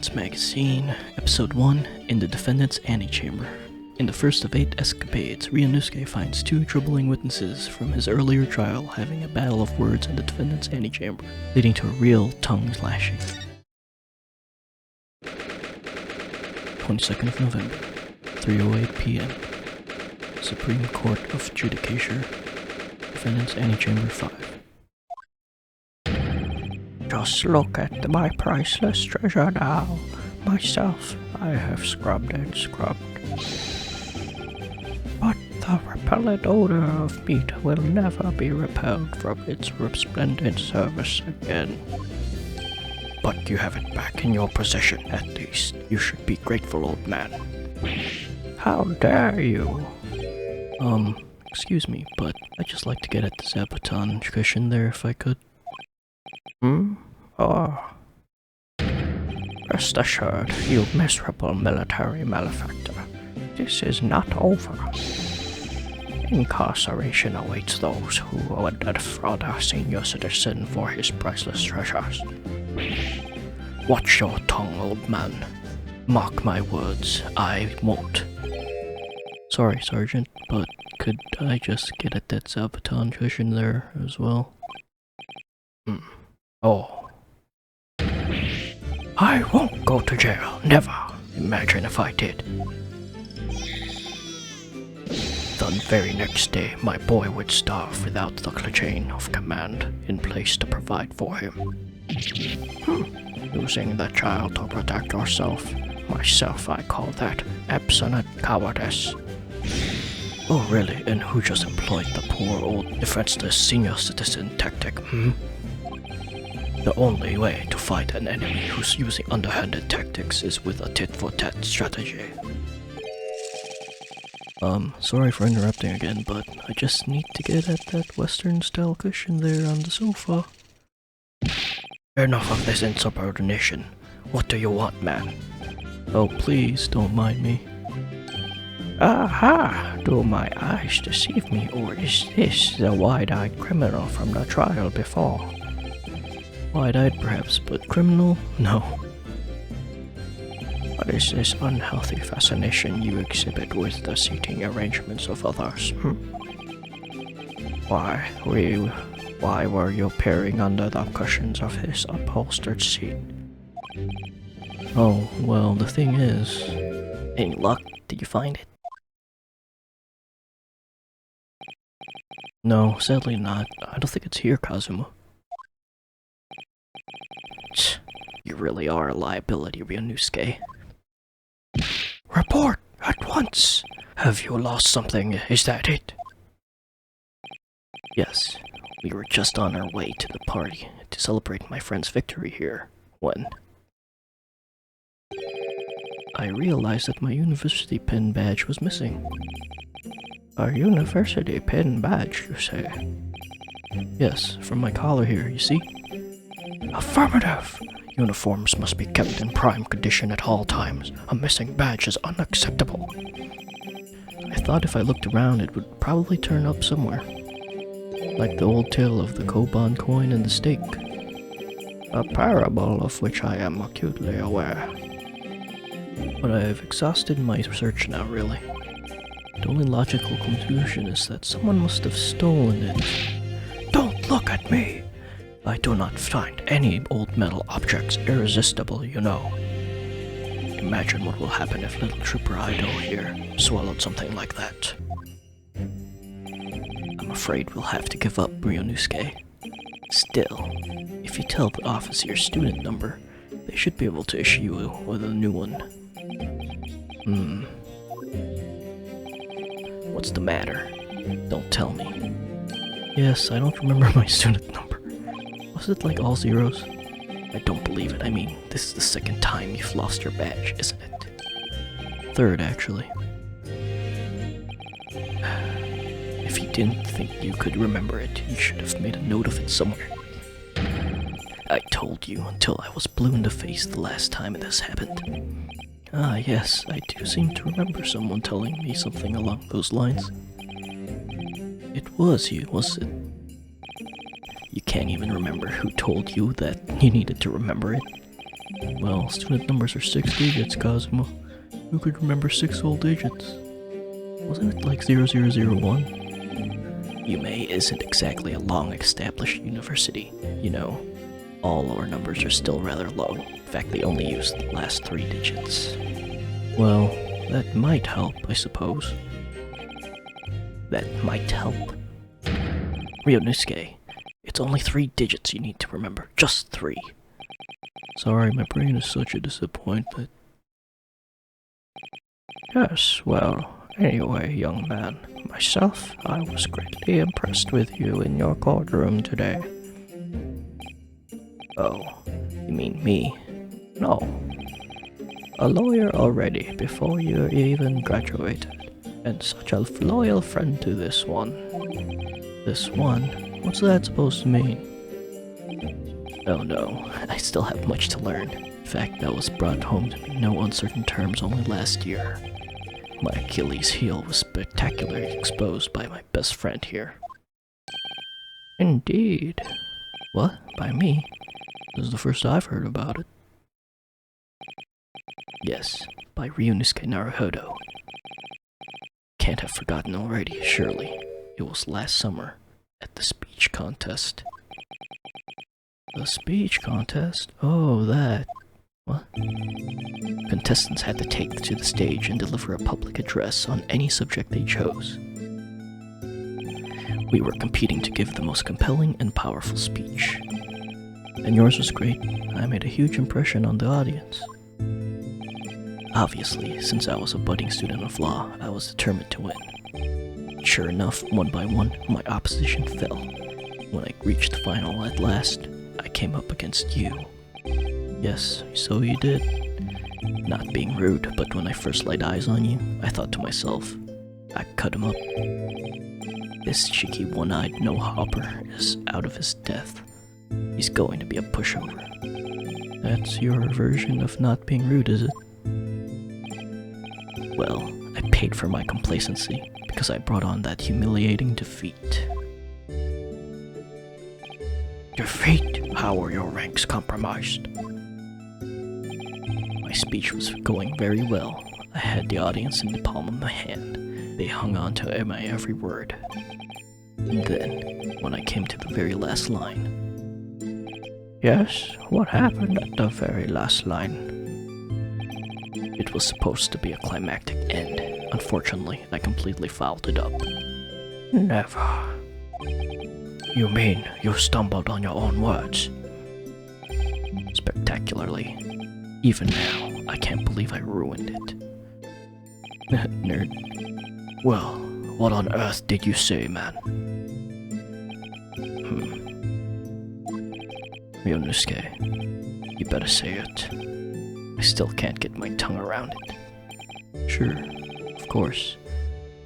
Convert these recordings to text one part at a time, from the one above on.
Romance Magazine, Episode 1, in the Defendants Antechamber. In the first of 8 escapades, Ryunosuke finds 2 troubling witnesses from his earlier trial having a battle of words in the Defendants Antechamber, leading to a real tongue-lashing. 22nd of November, 3:08 p.m. Supreme Court of Judicature, Defendants Antechamber 5. Just look at my priceless treasure now. Myself, I have scrubbed and scrubbed. But the repellent odor of meat will never be repelled from its resplendent surface again. But you have it back in your possession, at least. You should be grateful, old man. How dare you? Excuse me, but I'd just like to get at the Zabuton cushion there if I could. Oh. Rest assured, you miserable military malefactor. This is not over. Incarceration awaits those who would defraud a senior citizen for his priceless treasures. Watch your tongue, old man. Mark my words, I won't. Sorry, Sergeant, but could I just get at that Zabuton cushion there as well? Oh. I won't go to jail, never. Imagine if I did. The very next day, my boy would starve without the chain of command in place to provide for him. Using the child to protect yourself. Myself, I call that absolute cowardice. Oh really? And who just employed the poor old defenseless senior citizen tactic, The only way to fight an enemy who's using underhanded tactics is with a tit-for-tat strategy. Sorry for interrupting again, but I just need to get at that Western-style cushion there on the sofa. Enough of this insubordination. What do you want, man? Oh, please, don't mind me. Aha! Do my eyes deceive me, or is this the wide-eyed criminal from the trial before? Wide-eyed perhaps, but criminal? No. What is this unhealthy fascination you exhibit with the seating arrangements of others, Why were you peering under the cushions of his upholstered seat? Oh, well, the thing is... Any luck? Did you find it? No, sadly not. I don't think it's here, Kazuma. You really are a liability, Ryunosuke. Report! At once! Have you lost something? Is that it? Yes. We were just on our way to the party to celebrate my friend's victory here, when I realized that my university pin badge was missing. A university pin badge, you say? Yes, from my collar here, you see? Affirmative! Uniforms must be kept in prime condition at all times. A missing badge is unacceptable. I thought if I looked around it would probably turn up somewhere. Like the old tale of the Koban coin and the stake. A parable of which I am acutely aware. But I've exhausted my search now, really. The only logical conclusion is that someone must have stolen it. Don't look at me! I do not find any old metal objects irresistible, you know. Imagine what will happen if little Trooper Ido here swallowed something like that. I'm afraid we'll have to give up, Ryunosuke. Still, if you tell the office your student number, they should be able to issue you with a new one. What's the matter? Don't tell me. Yes, I don't remember my student number. Was it like all zeros? I don't believe it. I mean, this is the second time you've lost your badge, isn't it? Third, actually. If you didn't think you could remember it, you should have made a note of it somewhere. I told you until I was blue in the face the last time this happened. Ah, yes, I do seem to remember someone telling me something along those lines. It was you, was it? You can't even remember who told you that you needed to remember it. Well, student numbers are 6 digits, Cosmo. Who could remember 6 whole digits? Wasn't it like 0001? Yume isn't exactly a long-established university. You know, all lower numbers are still rather low. In fact, they only use the last 3 digits. Well, that might help, I suppose. That might help. Ryunosuke, it's only 3 digits you need to remember. Just 3. Sorry, my brain is such a disappointment. Yes, well, anyway, young man, myself, I was greatly impressed with you in your courtroom today. Oh, you mean me? No. A lawyer already before you even graduated, and such a loyal friend to this one. This one? What's that supposed to mean? Oh no, I still have much to learn. In fact, that was brought home to me in no uncertain terms only last year. My Achilles heel was spectacularly exposed by my best friend here. Indeed. What? By me? This is the first I've heard about it. Yes, by Ryunosuke Naruhodo. Can't have forgotten already, surely. It was last summer, at the speech contest. The speech contest? Oh, that. What? Contestants had to take to the stage and deliver a public address on any subject they chose. We were competing to give the most compelling and powerful speech. And yours was great. I made a huge impression on the audience. Obviously, since I was a budding student of law, I was determined to win. Sure enough, one by one, my opposition fell. When I reached the final at last, I came up against you. Yes, so you did. Not being rude, but when I first laid eyes on you, I thought to myself, I cut him up. This cheeky one-eyed no-hopper is out of his depth. He's going to be a pushover. That's your version of not being rude, is it? Well, I paid for my complacency because I brought on that humiliating defeat. Defeat? How were your ranks compromised? My speech was going very well. I had the audience in the palm of my hand. They hung on to my every word. And then, when I came to the very last line... Yes, what happened at the very last line? It was supposed to be a climactic end. Unfortunately, I completely fouled it up. Never. You mean you stumbled on your own words? Spectacularly. Even now, I can't believe I ruined it. Nerd. Well, what on earth did you say, man? Ryunosuke, you better say it. I still can't get my tongue around it. Sure, of course.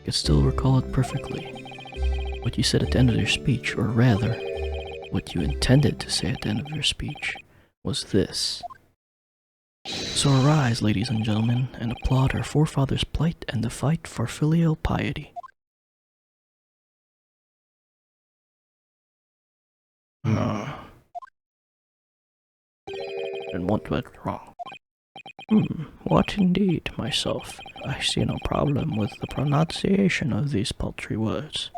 I could still recall it perfectly. What you said at the end of your speech, or rather, what you intended to say at the end of your speech, was this. So arise, ladies and gentlemen, and applaud our forefathers' plight and the fight for filial piety. And what went wrong? What indeed, myself? I see no problem with the pronunciation of these paltry words.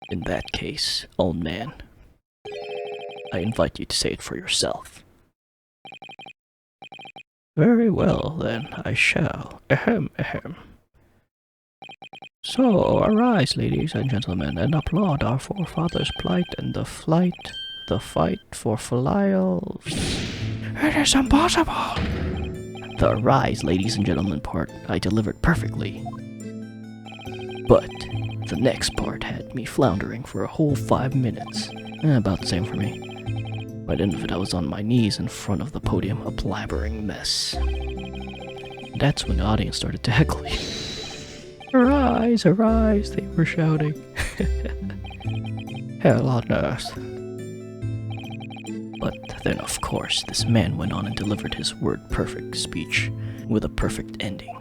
In that case, old man, I invite you to say it for yourself. Very well, then, I shall. Ahem, ahem. So, arise, ladies and gentlemen, and applaud our forefathers' plight and the fight for filial... It is impossible! The arise, ladies and gentlemen part I delivered perfectly. But the next part had me floundering for a whole 5 minutes. About the same for me. By the end of it, I was on my knees in front of the podium, a blabbering mess. That's when the audience started to heckle you. Arise, arise, they were shouting. Hell on earth. But then, of course, this man went on and delivered his word-perfect speech with a perfect ending.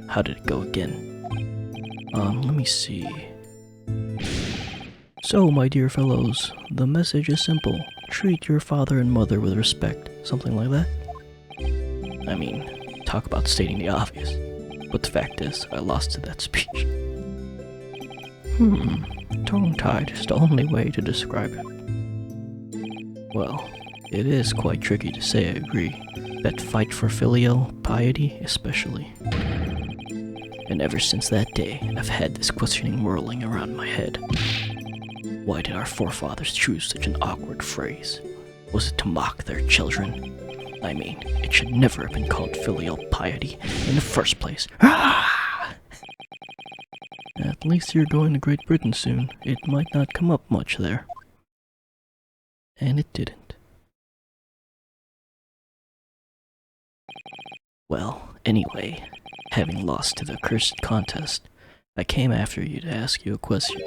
How did it go again? Let me see. So, my dear fellows, the message is simple. Treat your father and mother with respect. Something like that? I mean, talk about stating the obvious. But the fact is, I lost to that speech. Tongue-tied is the only way to describe it. Well, it is quite tricky to say, I agree. That fight for filial piety, especially. And ever since that day, I've had this questioning whirling around my head. Why did our forefathers choose such an awkward phrase? Was it to mock their children? I mean, it should never have been called filial piety in the first place. At least you're going to Great Britain soon. It might not come up much there. And it didn't. Well, anyway, having lost to the accursed contest, I came after you to ask you a question.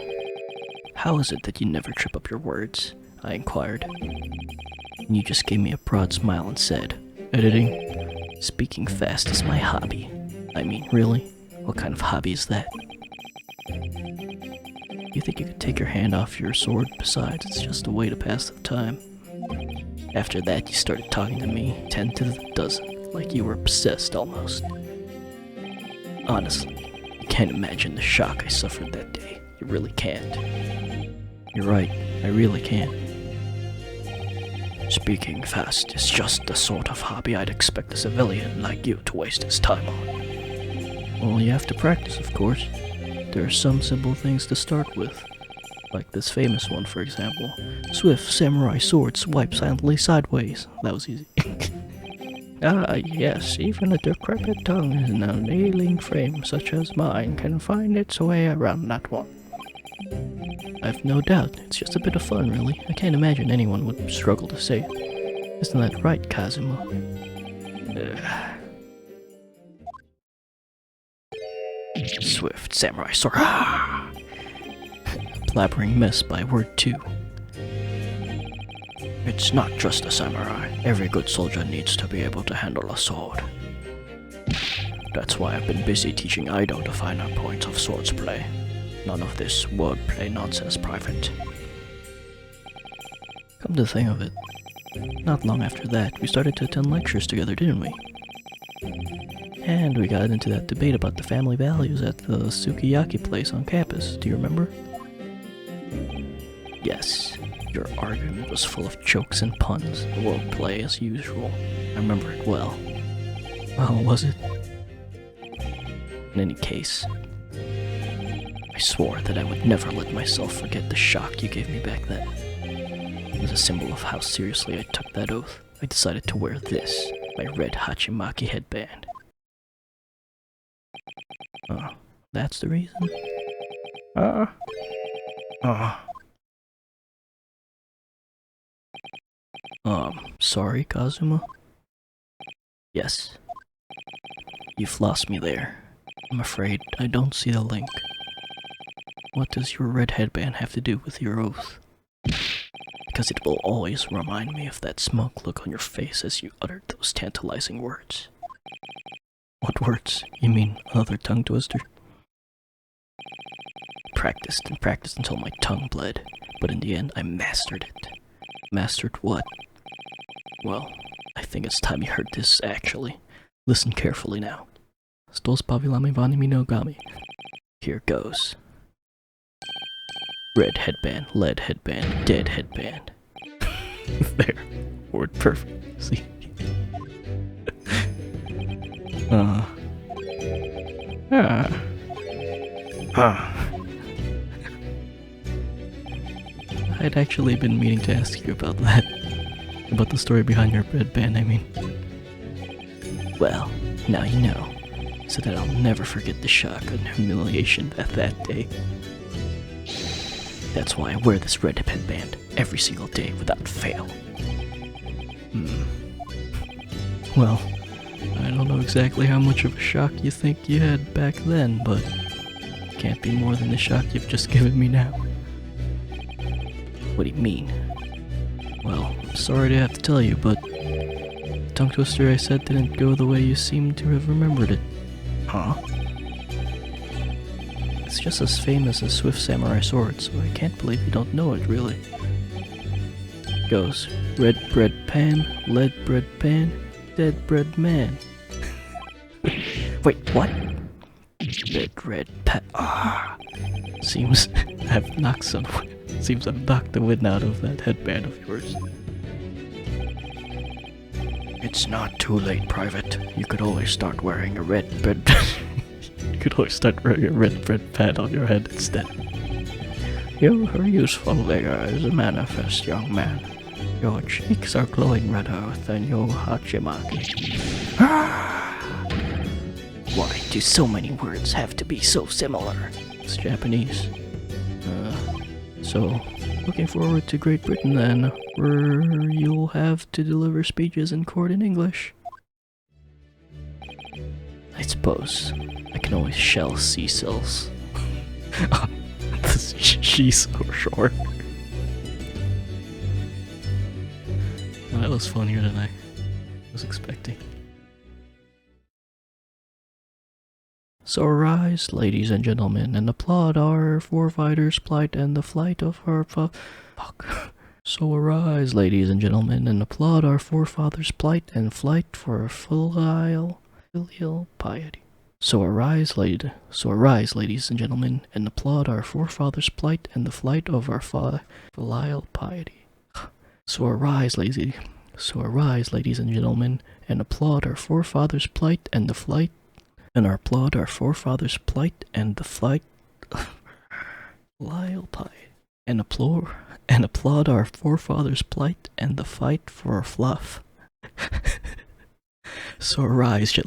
How is it that you never trip up your words? I inquired. And you just gave me a broad smile and said, editing. Speaking fast is my hobby. I mean, really? What kind of hobby is that? You think you could take your hand off your sword? Besides, it's just a way to pass the time. After that, you started talking to me, 10 to the dozen, like you were obsessed almost. Honestly, you can't imagine the shock I suffered that day. You really can't. You're right, I really can't. Speaking fast is just the sort of hobby I'd expect a civilian like you to waste his time on. Well, you have to practice, of course. There are some simple things to start with. Like this famous one, for example. Swift samurai sword swipe silently sideways. That was easy. Ah, yes, even a decrepit tongue in an ailing frame such as mine can find its way around that one. I've no doubt, it's just a bit of fun, really. I can't imagine anyone would struggle to say it. Isn't that right, Kazuma? Swift samurai sword. Blabbering mess by word 2. It's not just a samurai. Every good soldier needs to be able to handle a sword. That's why I've been busy teaching Aido the finer points of swordsplay. None of this wordplay nonsense, Private. Come to think of it, not long after that, we started to attend lectures together, didn't we? And we got into that debate about the family values at the sukiyaki place on campus, do you remember? Yes, your argument was full of jokes and puns, wordplay as usual. I remember it well. Oh, was it? In any case, I swore that I would never let myself forget the shock you gave me back then. As a symbol of how seriously I took that oath, I decided to wear this, my red Hachimaki headband. Oh, that's the reason? Sorry, Kazuma? Yes. You've lost me there. I'm afraid I don't see the link. What does your red headband have to do with your oath? Because it will always remind me of that smug look on your face as you uttered those tantalizing words. What words? You mean another tongue twister? Practiced and practiced until my tongue bled, but in the end I mastered it. Mastered what? Well, I think it's time you heard this, actually. Listen carefully now. Stos pavilami vani minogami. Here goes. Red headband, lead headband, dead headband. There. Word perfect. See? I'd actually been meaning to ask you about that. About the story behind your headband, I mean. Well, now you know, so that I'll never forget the shock and humiliation that day. That's why I wear this red headband every single day without fail. Well, I don't know exactly how much of a shock you think you had back then, but it can't be more than the shock you've just given me now. What do you mean? Well, I'm sorry to have to tell you, but the tongue twister I said didn't go the way you seem to have remembered it. Huh? As just as famous as Swift Samurai Sword, so I can't believe you don't know it, really. It goes, red bread pan, lead bread pan, dead bread man. Wait, what? Red pan. Ah! Seems I've knocked the wind out of that headband of yours. It's not too late, Private. You could always start wearing a red bread. You could always start wearing a red bread pad on your head instead. Your useful vigor is manifest, young man. Your cheeks are glowing redder than your hachimaki. Why do so many words have to be so similar? It's Japanese. So, looking forward to Great Britain then, where you'll have to deliver speeches in court in English. I suppose I can always shell sea cells. She's so short. That was funnier than I was expecting. So arise, ladies and gentlemen, and applaud our forefighters' plight and the flight of our So arise, ladies and gentlemen, and applaud our forefathers' plight and flight for filial piety. So arise, ladies and gentlemen, and applaud our forefathers' plight and the flight of our filial piety. So arise, ladies and gentlemen, and applaud our forefathers' plight and the flight. And applaud our forefathers' plight and the flight. Lyle Pie. And applaud our forefathers' plight and the fight for fluff. So arise,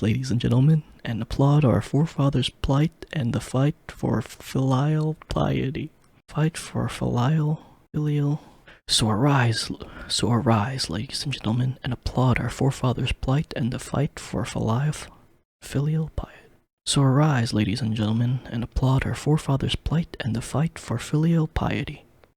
ladies and gentlemen, and applaud our forefathers' plight and the fight for filial piety. Fight for filial. So arise, ladies and gentlemen, and applaud our forefathers' plight and the fight for filial piety. So arise, ladies and gentlemen, and applaud our forefathers' plight and the fight for filial piety.